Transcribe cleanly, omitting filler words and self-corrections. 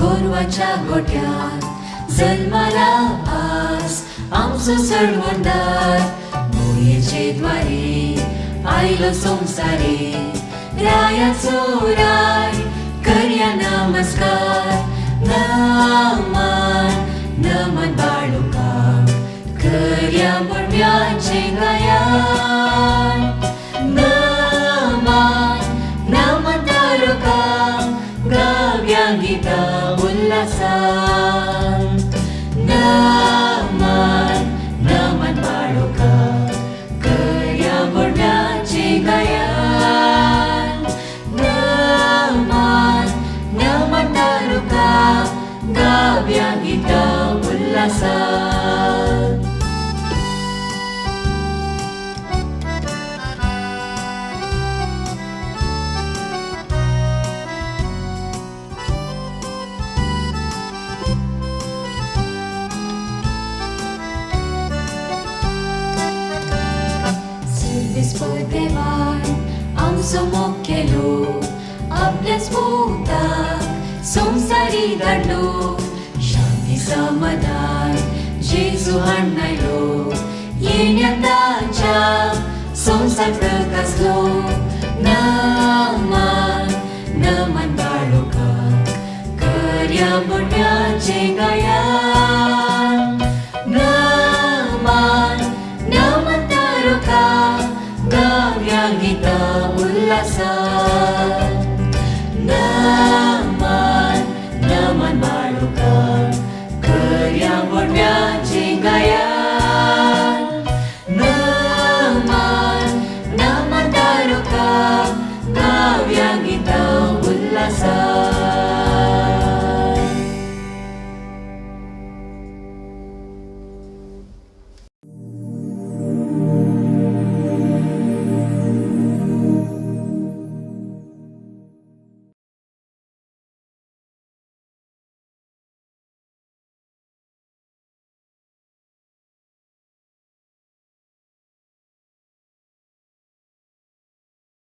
गोरवाच्या गोठ्यात जन्माला आज आमचो चढवणदार, मोयेचे द्वारे आयलो संसारे, रायाचो राय करया नमस्कार. नमन नमन बाळुका करया मुळव्याचे गायन. नमन नमन तारुका गाव्या गीता उल्हासान. नमन नमन बाळुका करया मुळव्याचे गायन. नमन नमन तारुका गाव्या गीता उल्हासान. देवान आमचो मोग केलो, आपल्याच पुताक संसारी धाडलो. शांती समाधान जेजू हाडून आयलो, येण्याताच्या संसार प्रकाशलो. नमन नमन बाळुका करया मुळव्याचे गायन. नमन नमन तारुका गाव्या गीता उल्हासान. नमन नमन बाळुका करया मुळव्याचे